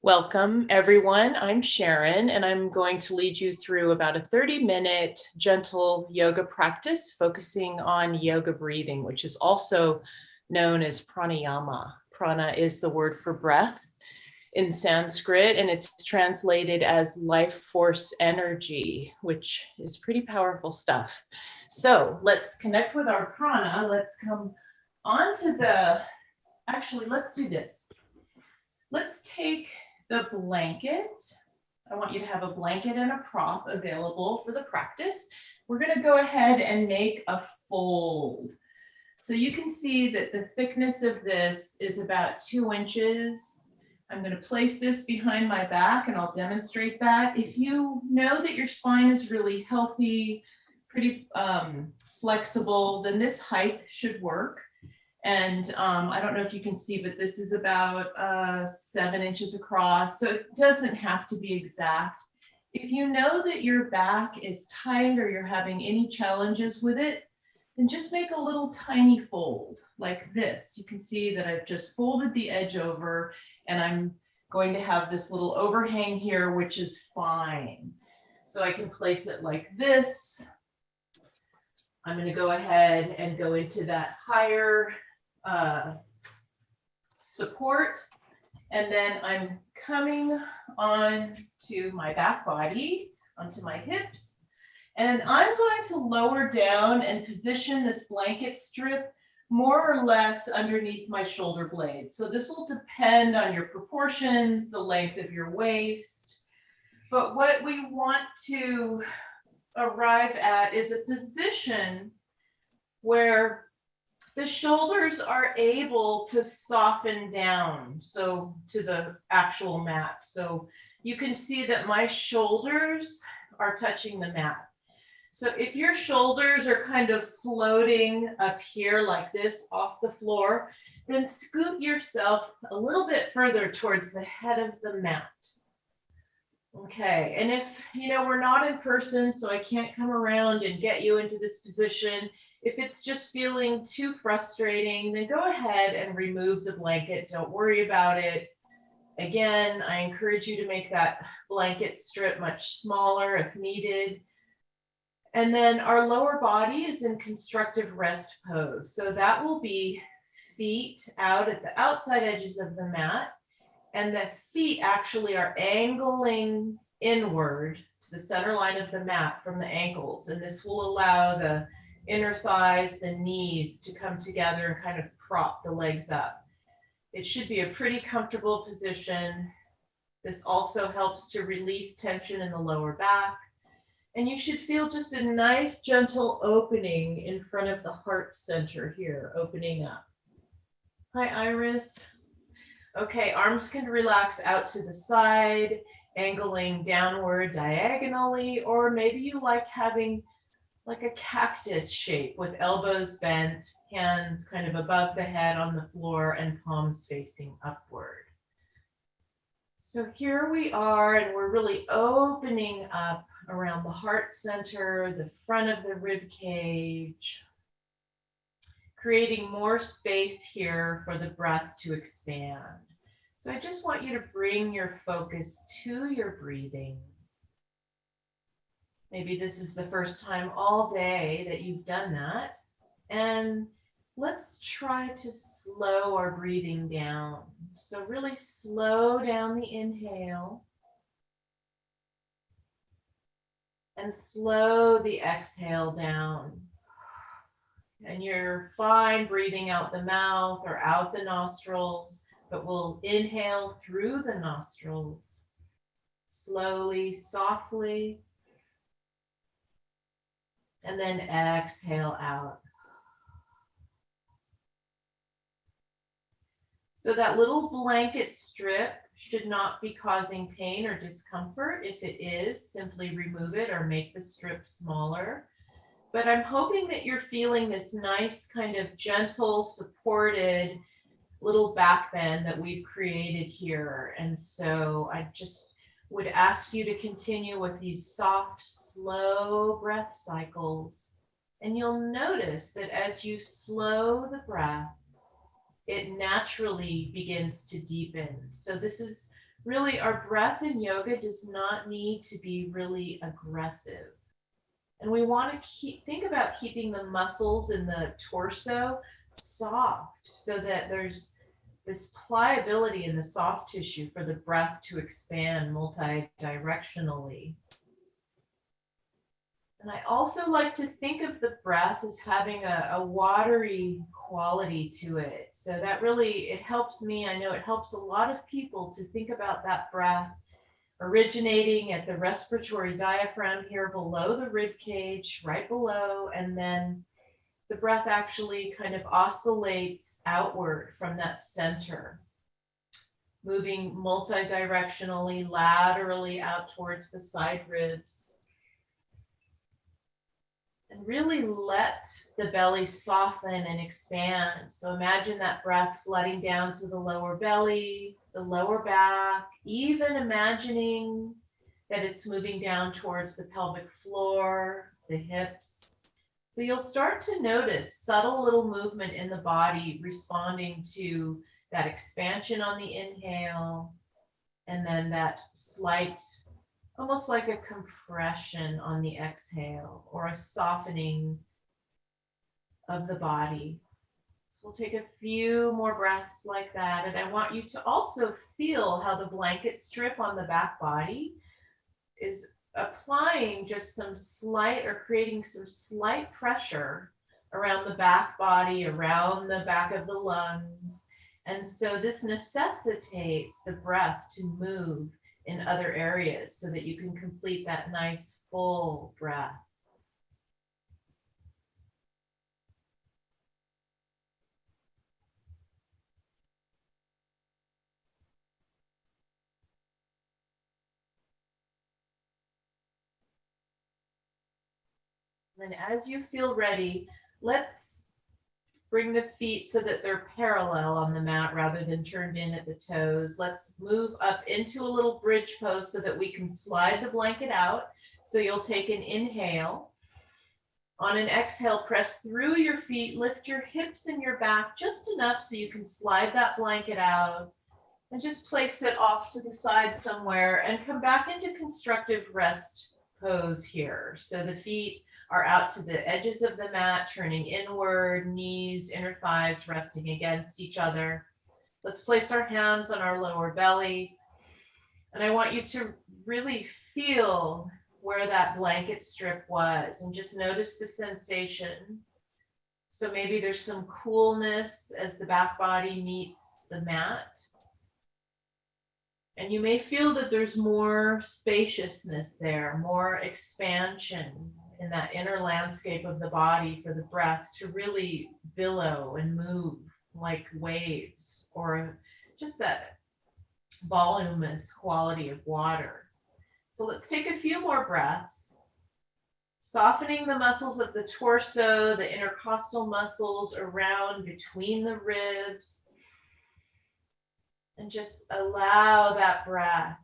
Welcome, everyone. I'm Sharon, and I'm going to lead you through about a 30-minute gentle yoga practice focusing on yoga breathing, which is also known as pranayama. Prana is the word for breath in Sanskrit, and it's translated as life force energy, which is pretty powerful stuff. So let's connect with our prana. Let's come onto actually, let's do this. Let's take the blanket. I want you to have a blanket and a prop available for the practice. We're going to go ahead and make a fold. So you can see that the thickness of this is about 2 inches. I'm going to place this behind my back and I'll demonstrate that. If you know that your spine is really healthy, pretty flexible, then this height should work. And I don't know if you can see, but this is about 7 inches across. So it doesn't have to be exact. If you know that your back is tight or you're having any challenges with it, then just make a little tiny fold like this. You can see that I've just folded the edge over and I'm going to have this little overhang here, which is fine. So I can place it like this. I'm going to go ahead and go into that higher support, and then I'm coming on to my back body, onto my hips, and I'm going to lower down and position this blanket strip more or less underneath my shoulder blades. So this will depend on your proportions, the length of your waist, but what we want to arrive at is a position where the shoulders are able to soften down, so to the actual mat. So you can see that my shoulders are touching the mat. So if your shoulders are kind of floating up here like this off the floor, then scoot yourself a little bit further towards the head of the mat. Okay, and if, we're not in person, so I can't come around and get you into this position. If it's just feeling too frustrating, then go ahead and remove the blanket. Don't worry about it. Again, I encourage you to make that blanket strip much smaller if needed. And then our lower body is in constructive rest pose. So that will be feet out at the outside edges of the mat. And the feet actually are angling inward to the center line of the mat from the ankles. And this will allow the inner thighs, the knees to come together and kind of prop the legs up. It should be a pretty comfortable position. This also helps to release tension in the lower back. And you should feel just a nice, gentle opening in front of the heart center here, opening up. Hi, Iris. Okay, arms can relax out to the side, angling downward diagonally, or maybe you like having like a cactus shape with elbows bent, hands kind of above the head on the floor, and palms facing upward. So here we are, and we're really opening up around the heart center, the front of the rib cage, creating more space here for the breath to expand. So I just want you to bring your focus to your breathing. Maybe this is the first time all day that you've done that. And let's try to slow our breathing down. So really slow down the inhale and slow the exhale down. And you're fine breathing out the mouth or out the nostrils, but we'll inhale through the nostrils, slowly, softly, and then exhale out. So that little blanket strip should not be causing pain or discomfort. If it is, simply remove it or make the strip smaller. But I'm hoping that you're feeling this nice kind of gentle, supported little back bend that we've created here. And so I just would ask you to continue with these soft, slow breath cycles. And you'll notice that as you slow the breath, it naturally begins to deepen. So this is really our breath in yoga does not need to be really aggressive. And we want to think about keeping the muscles in the torso soft so that there's this pliability in the soft tissue for the breath to expand multi-directionally. And I also like to think of the breath as having a watery quality to it. So that really, it helps me. I know it helps a lot of people to think about that breath originating at the respiratory diaphragm here below the rib cage, right below, and then the breath actually kind of oscillates outward from that center, moving multi-directionally, laterally out towards the side ribs. And really let the belly soften and expand. So imagine that breath flooding down to the lower belly, the lower back, even imagining that it's moving down towards the pelvic floor, the hips. So you'll start to notice subtle little movement in the body responding to that expansion on the inhale, and then that slight, almost like a compression on the exhale or a softening of the body. So we'll take a few more breaths like that. And I want you to also feel how the blanket strip on the back body is applying just some slight or creating some slight pressure around the back body, around the back of the lungs. And so this necessitates the breath to move in other areas so that you can complete that nice full breath. And as you feel ready, let's bring the feet so that they're parallel on the mat rather than turned in at the toes. Let's move up into a little bridge pose so that we can slide the blanket out. So you'll take an inhale. On an exhale, press through your feet, lift your hips and your back just enough so you can slide that blanket out and just place it off to the side somewhere and come back into constructive rest pose here. So the feet are out to the edges of the mat, turning inward, knees, inner thighs resting against each other. Let's place our hands on our lower belly. And I want you to really feel where that blanket strip was and just notice the sensation. So maybe there's some coolness as the back body meets the mat. And you may feel that there's more spaciousness there, more expansion in that inner landscape of the body for the breath to really billow and move like waves, or just that voluminous quality of water. So let's take a few more breaths, softening the muscles of the torso, the intercostal muscles around between the ribs, and just allow that breath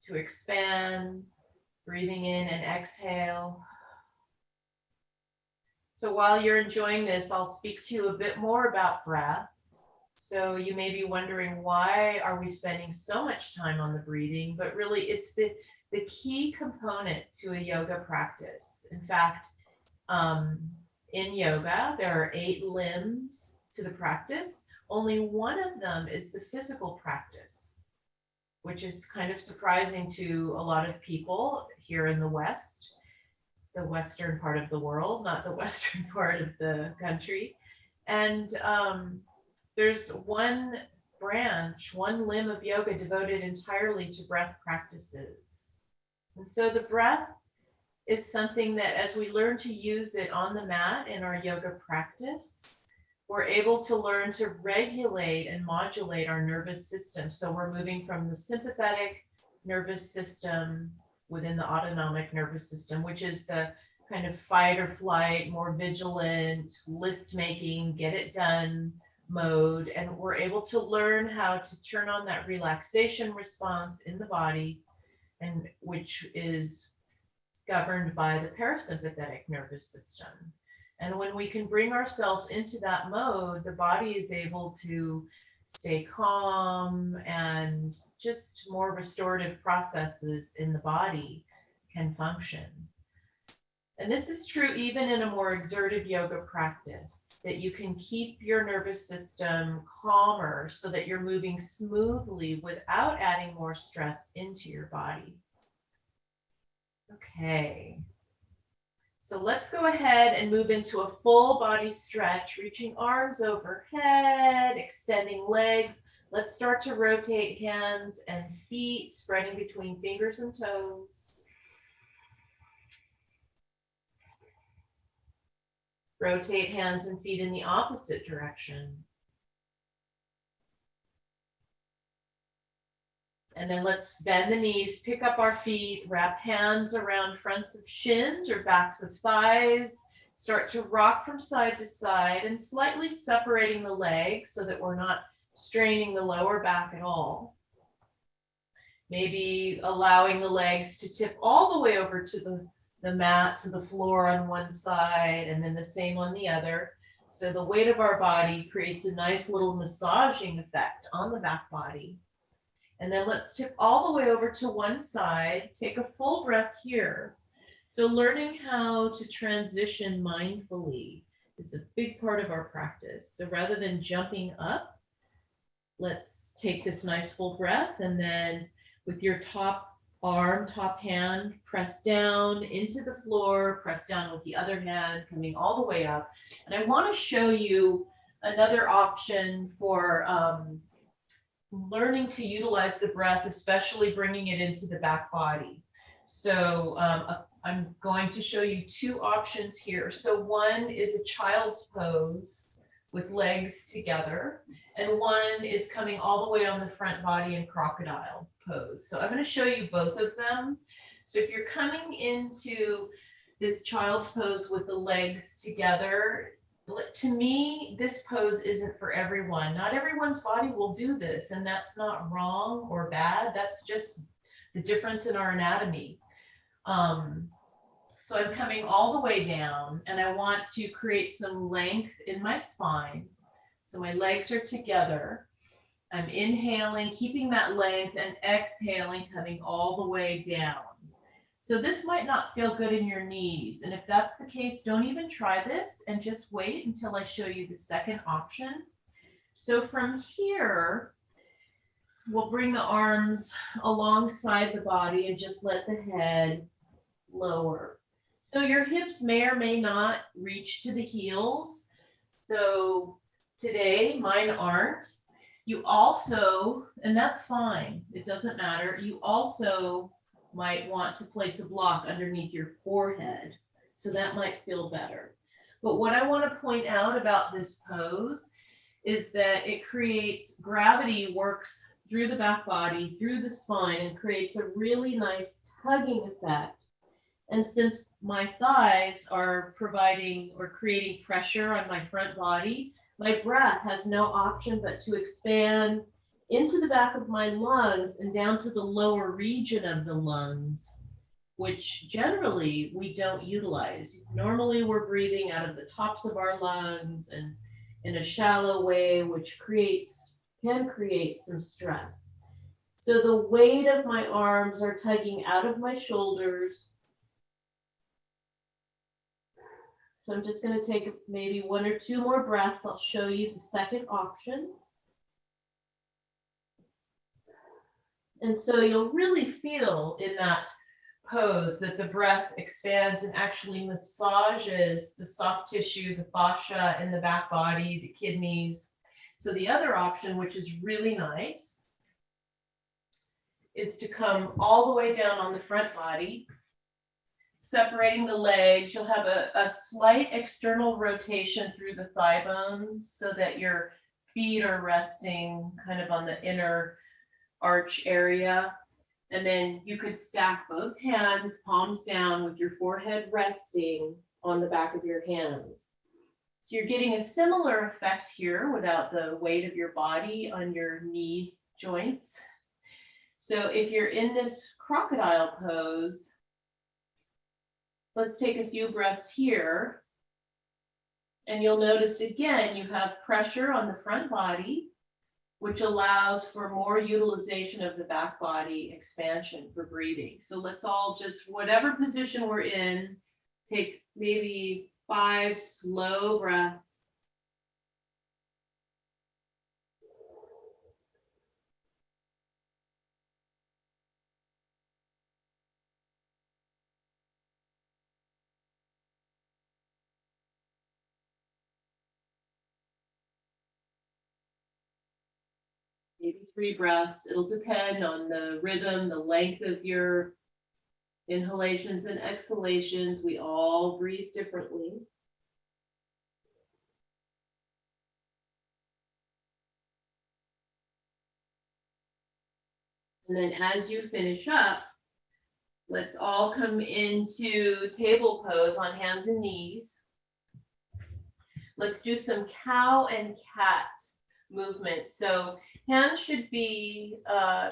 to expand, breathing in and exhale. So while you're enjoying this, I'll speak to you a bit more about breath. So you may be wondering, why are we spending so much time on the breathing? But really, it's the key component to a yoga practice. In fact, in yoga, there are 8 limbs to the practice. Only one of them is the physical practice, which is kind of surprising to a lot of people here in the West, the Western part of the world, not the Western part of the country. And there's one branch, one limb of yoga devoted entirely to breath practices. And so the breath is something that, as we learn to use it on the mat in our yoga practice, we're able to learn to regulate and modulate our nervous system. So we're moving from the sympathetic nervous system within the autonomic nervous system, which is the kind of fight or flight, more vigilant, list making, get it done mode. And we're able to learn how to turn on that relaxation response in the body, and which is governed by the parasympathetic nervous system. And when we can bring ourselves into that mode, the body is able to stay calm, and just more restorative processes in the body can function. And this is true even in a more exertive yoga practice, that you can keep your nervous system calmer so that you're moving smoothly without adding more stress into your body. Okay. So let's go ahead and move into a full body stretch, reaching arms overhead, extending legs. Let's start to rotate hands and feet, spreading between fingers and toes. Rotate hands and feet in the opposite direction. And then let's bend the knees, pick up our feet, wrap hands around fronts of shins or backs of thighs. Start to rock from side to side and slightly separating the legs so that we're not straining the lower back at all. Maybe allowing the legs to tip all the way over to the mat, to the floor on one side, and then the same on the other. So the weight of our body creates a nice little massaging effect on the back body. And then let's tip all the way over to one side. Take a full breath here. So learning how to transition mindfully is a big part of our practice. So rather than jumping up, let's take this nice full breath, and then with your top arm, top hand, press down into the floor, press down with the other hand, coming all the way up. And I want to show you another option for learning to utilize the breath, especially bringing it into the back body. So I'm going to show you two options here. So one is a child's pose with legs together, and one is coming all the way on the front body in crocodile pose. So I'm going to show you both of them. So if you're coming into this child's pose with the legs together, to me, this pose isn't for everyone. Not everyone's body will do this, and that's not wrong or bad. That's just the difference in our anatomy. So I'm coming all the way down, and I want to create some length in my spine. So my legs are together. I'm inhaling, keeping that length, and exhaling, coming all the way down. So this might not feel good in your knees. And if that's the case, don't even try this and just wait until I show you the second option. So from here, we'll bring the arms alongside the body and just let the head lower. So your hips may or may not reach to the heels. So today, mine aren't. You also, and that's fine, it doesn't matter. You also might want to place a block underneath your forehead. So that might feel better. But what I want to point out about this pose is that it creates, gravity works through the back body, through the spine, and creates a really nice tugging effect. And since my thighs are providing or creating pressure on my front body, my breath has no option but to expand into the back of my lungs and down to the lower region of the lungs, which generally we don't utilize. Normally we're breathing out of the tops of our lungs and in a shallow way, which can create some stress. So the weight of my arms are tugging out of my shoulders. So I'm just going to take maybe one or two more breaths. I'll show you the second option. And so you'll really feel in that pose that the breath expands and actually massages the soft tissue, the fascia in the back body, the kidneys. So the other option, which is really nice, is to come all the way down on the front body, separating the legs. You'll have a slight external rotation through the thigh bones so that your feet are resting kind of on the inner arch area. And then you could stack both hands, palms down, with your forehead resting on the back of your hands. So you're getting a similar effect here without the weight of your body on your knee joints. So if you're in this crocodile pose, let's take a few breaths here. And you'll notice again, you have pressure on the front body. which allows for more utilization of the back body expansion for breathing. So let's all just, whatever position we're in, take maybe 5 slow breaths. Maybe 3 breaths. It'll depend on the rhythm, the length of your inhalations and exhalations. We all breathe differently. And then as you finish up, let's all come into table pose on hands and knees. Let's do some cow and cat movements. So hands should be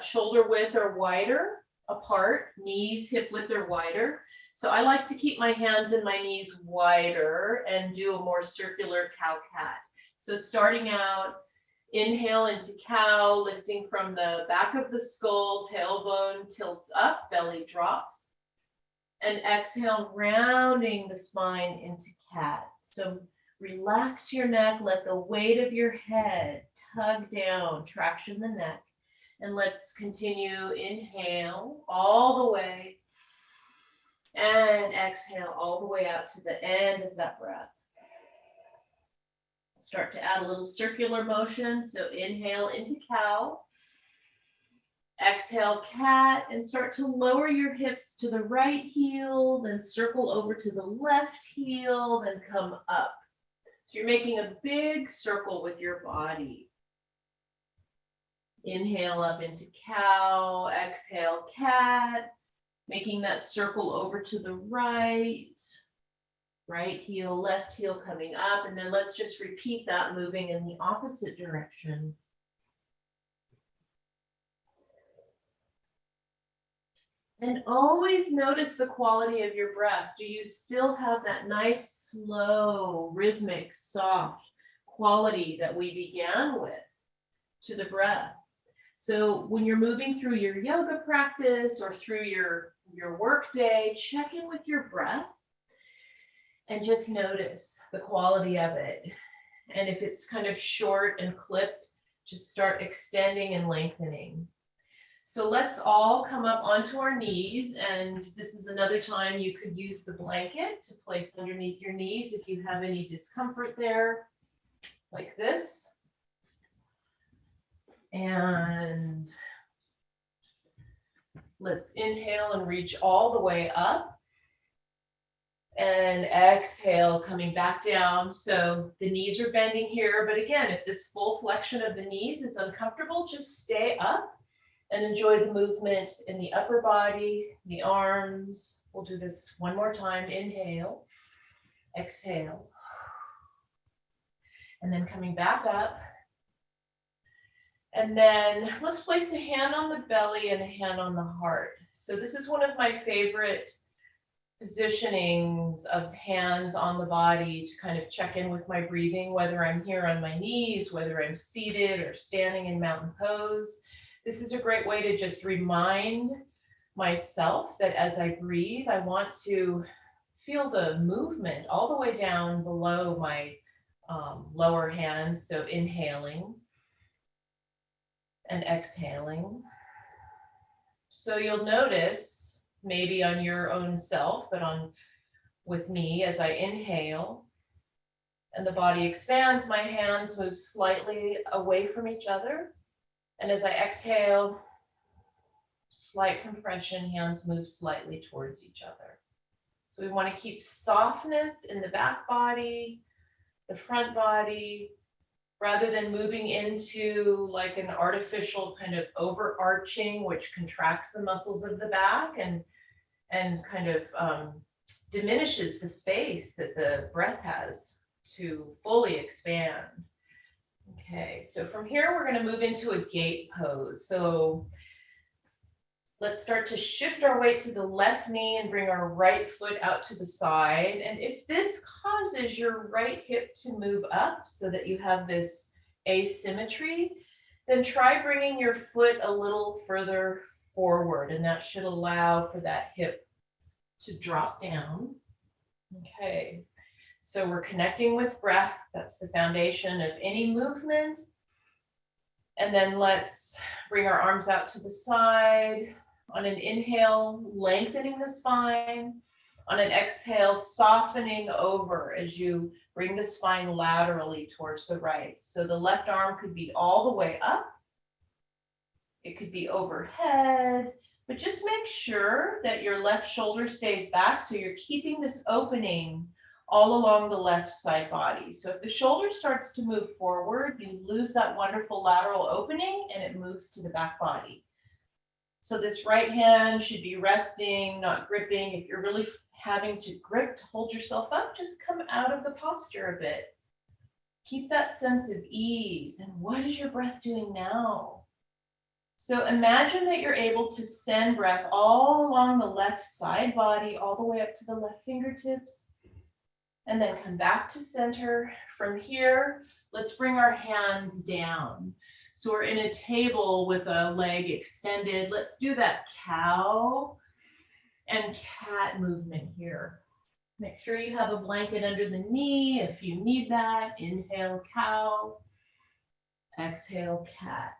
shoulder width or wider apart, knees hip width or wider. So I like to keep my hands and my knees wider and do a more circular cow cat. So starting out, inhale into cow, lifting from the back of the skull, tailbone tilts up, belly drops. And exhale, rounding the spine into cat. So relax your neck, let the weight of your head tug down, traction the neck. And let's continue, inhale all the way. And exhale all the way out to the end of that breath. Start to add a little circular motion. So inhale into cow. Exhale, cat, and start to lower your hips to the right heel, then circle over to the left heel, then come up. So you're making a big circle with your body. Inhale up into cow, exhale, cat, making that circle over to the right. Right heel, left heel coming up, and then let's just repeat that, moving in the opposite direction. And always notice the quality of your breath. Do you still have that nice, slow, rhythmic, soft quality that we began with to the breath? So when you're moving through your yoga practice or through your work day, check in with your breath and just notice the quality of it. And if it's kind of short and clipped, just start extending and lengthening. So let's all come up onto our knees, and this is another time you could use the blanket to place underneath your knees if you have any discomfort there, like this. And let's inhale and reach all the way up. And exhale, coming back down. So the knees are bending here, but again, if this full flexion of the knees is uncomfortable, just stay up and enjoy the movement in the upper body, the arms. We'll do this one more time. Inhale, exhale. And then coming back up. And then let's place a hand on the belly and a hand on the heart. So this is one of my favorite positionings of hands on the body to kind of check in with my breathing, whether I'm here on my knees, whether I'm seated or standing in mountain pose. This is a great way to just remind myself that as I breathe, I want to feel the movement all the way down below my lower hands. So inhaling and exhaling. So you'll notice, maybe on your own self, but with me, as I inhale and the body expands, my hands move slightly away from each other. And as I exhale, slight compression, hands move slightly towards each other. So we want to keep softness in the back body, the front body, rather than moving into like an artificial kind of overarching, which contracts the muscles of the back and kind of diminishes the space that the breath has to fully expand. Okay, so from here, we're going to move into a gate pose. So let's start to shift our weight to the left knee and bring our right foot out to the side. And if this causes your right hip to move up so that you have this asymmetry, Then try bringing your foot a little further forward, and that should allow for that hip to drop down. Okay, so we're connecting with breath. That's the foundation of any movement. And then let's bring our arms out to the side. On an inhale, lengthening the spine. On an exhale, softening over as you bring the spine laterally towards the right. So the left arm could be all the way up. It could be overhead, but just make sure that your left shoulder stays back so you're keeping this opening all along the left side body. So if the shoulder starts to move forward, you lose that wonderful lateral opening and it moves to the back body. So this right hand should be resting, not gripping. If you're really having to grip to hold yourself up, just come out of the posture a bit. Keep that sense of ease. And what is your breath doing now? So imagine that you're able to send breath all along the left side body, all the way up to the left fingertips. And then come back to center. From here, let's bring our hands down. So we're in a table with a leg extended. Let's do that cow and cat movement here. Make sure you have a blanket under the knee if you need that. Inhale, cow. Exhale, cat.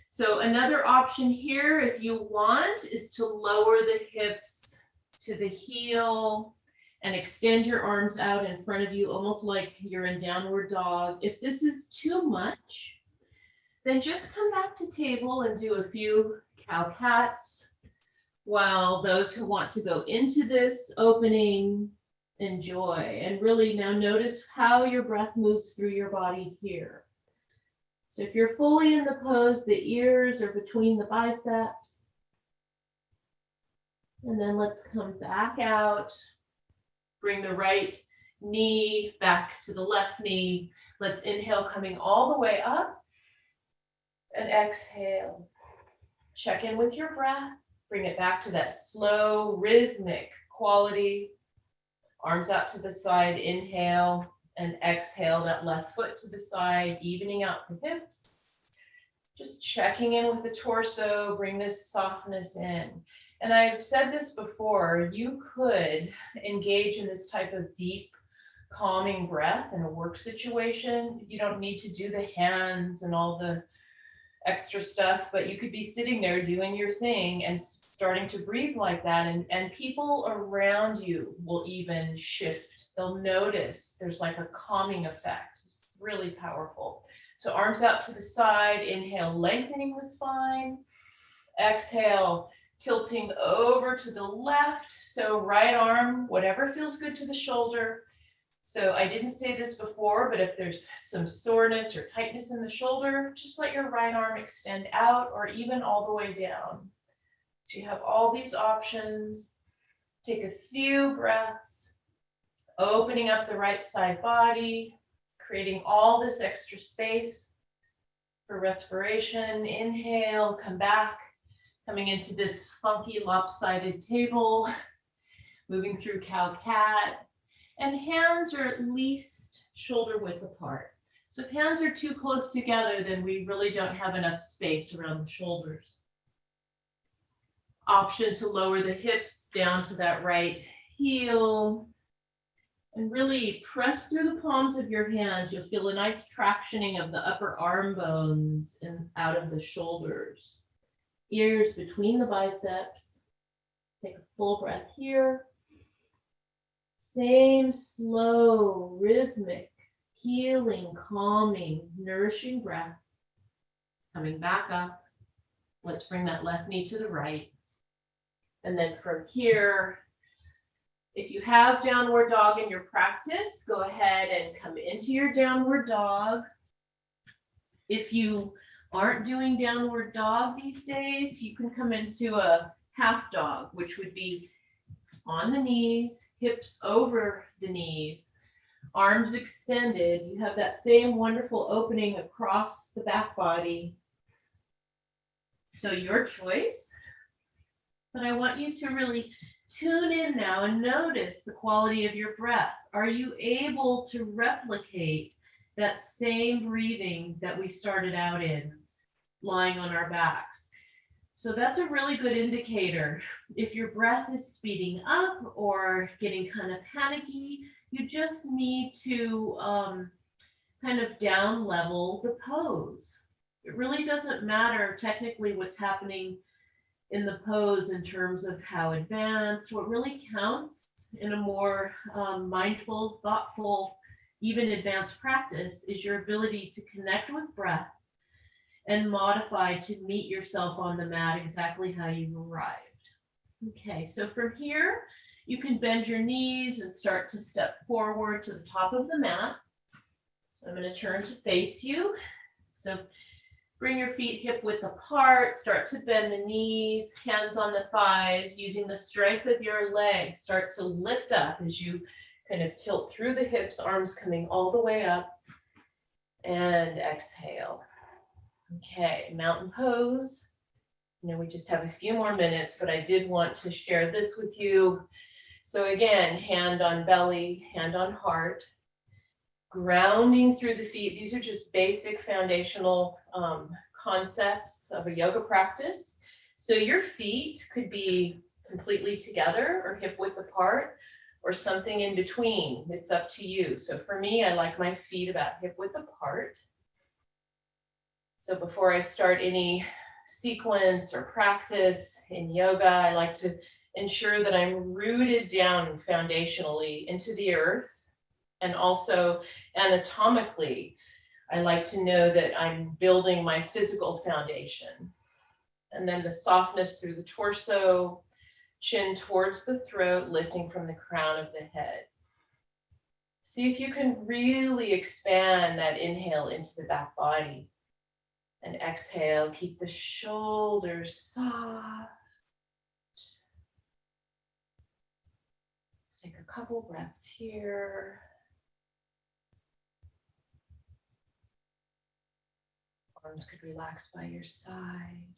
So another option here, if you want, is to lower the hips to the heel and extend your arms out in front of you, almost like you're in downward dog. If this is too much, then just come back to table and do a few cow cats, while those who want to go into this opening, enjoy. And really now notice how your breath moves through your body here. So if you're fully in the pose, the ears are between the biceps. And then let's come back out. Bring the right knee back to the left knee. Let's inhale, coming all the way up. And exhale. Check in with your breath. Bring it back to that slow, rhythmic quality. Arms out to the side, inhale. And exhale, that left foot to the side, evening out the hips. Just checking in with the torso, bring this softness in. And I've said this before, you could engage in this type of deep, calming breath in a work situation. You don't need to do the hands and all the extra stuff, but you could be sitting there doing your thing and starting to breathe like that. And people around you will even shift. They'll notice there's like a calming effect. It's really powerful. So arms out to the side, inhale, lengthening the spine. Exhale, tilting over to the left. So right arm, whatever feels good to the shoulder. So I didn't say this before, but if there's some soreness or tightness in the shoulder, just let your right arm extend out or even all the way down. So you have all these options. Take a few breaths, opening up the right side body, creating all this extra space for respiration. Inhale, come back, coming into this funky lopsided table, moving through cow-cat. And hands are at least shoulder width apart. So if hands are too close together, then we really don't have enough space around the shoulders. Option to lower the hips down to that right heel. And really press through the palms of your hands. You'll feel a nice tractioning of the upper arm bones and out of the shoulders. Ears between the biceps. Take a full breath here. Same slow, rhythmic, healing, calming, nourishing breath. Coming back up. Let's bring that left knee to the right. And then from here, if you have downward dog in your practice, go ahead and come into your downward dog. If you aren't doing downward dog these days, you can come into a half dog, which would be on the knees, hips over the knees, arms extended. You have that same wonderful opening across the back body. So your choice. But I want you to really tune in now and notice the quality of your breath. Are you able to replicate that same breathing that we started out in? lying on our backs. So that's a really good indicator. If your breath is speeding up or getting kind of panicky, you just need to kind of down level the pose. It really doesn't matter technically what's happening in the pose in terms of how advanced. What really counts in a more mindful, thoughtful, even advanced practice is your ability to connect with breath and modify to meet yourself on the mat exactly how you've arrived. Okay, so from here, you can bend your knees and start to step forward to the top of the mat. So I'm going to turn to face you. So bring your feet hip width apart, start to bend the knees, hands on the thighs, using the strength of your legs. Start to lift up as you kind of tilt through the hips, arms coming all the way up, and exhale. Okay, mountain pose. You know, we just have a few more minutes, but I did want to share this with you. So again, hand on belly, hand on heart, grounding through the feet. These are just basic foundational concepts of a yoga practice. So your feet could be completely together or hip width apart or something in between. It's up to you. So for me, I like my feet about hip width apart. So before I start any sequence or practice in yoga, I like to ensure that I'm rooted down foundationally into the earth. And also anatomically, I like to know that I'm building my physical foundation. And then the softness through the torso, chin towards the throat, lifting from the crown of the head. See if you can really expand that inhale into the back body. And exhale, keep the shoulders soft. Let's take a couple breaths here. Arms could relax by your side.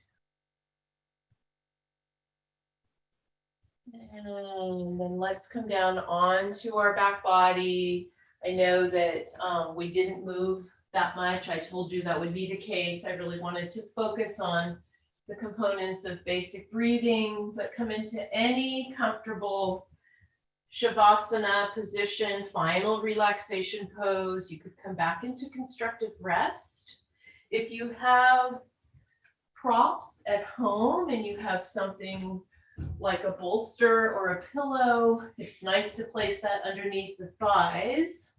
And then let's come down onto our back body. I know that we didn't move that much. I told you that would be the case. I really wanted to focus on the components of basic breathing, but come into any comfortable Shavasana position, final relaxation pose. You could come back into constructive rest. If you have props at home and you have something like a bolster or a pillow, it's nice to place that underneath the thighs.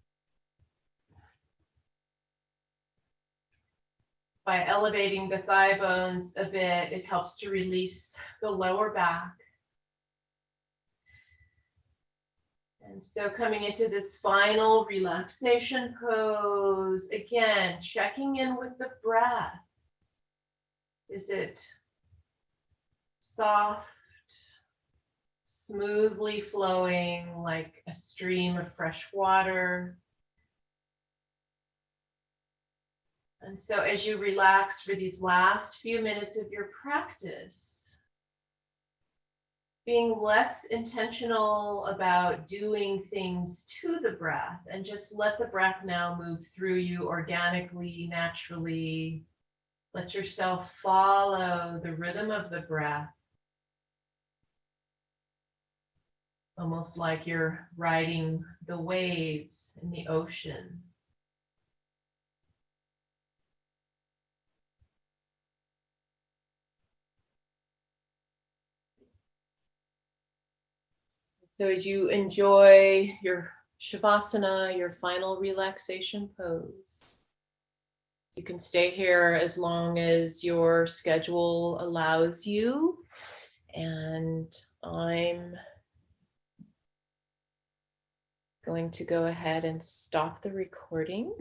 By elevating the thigh bones a bit, it helps to release the lower back. And so coming into this final relaxation pose, again, checking in with the breath. Is it soft, smoothly flowing like a stream of fresh water? And so as you relax for these last few minutes of your practice, being less intentional about doing things to the breath and just let the breath now move through you organically, naturally. Let yourself follow the rhythm of the breath. Almost like you're riding the waves in the ocean. So as you enjoy your Shavasana, your final relaxation pose, you can stay here as long as your schedule allows you. And I'm going to go ahead and stop the recording.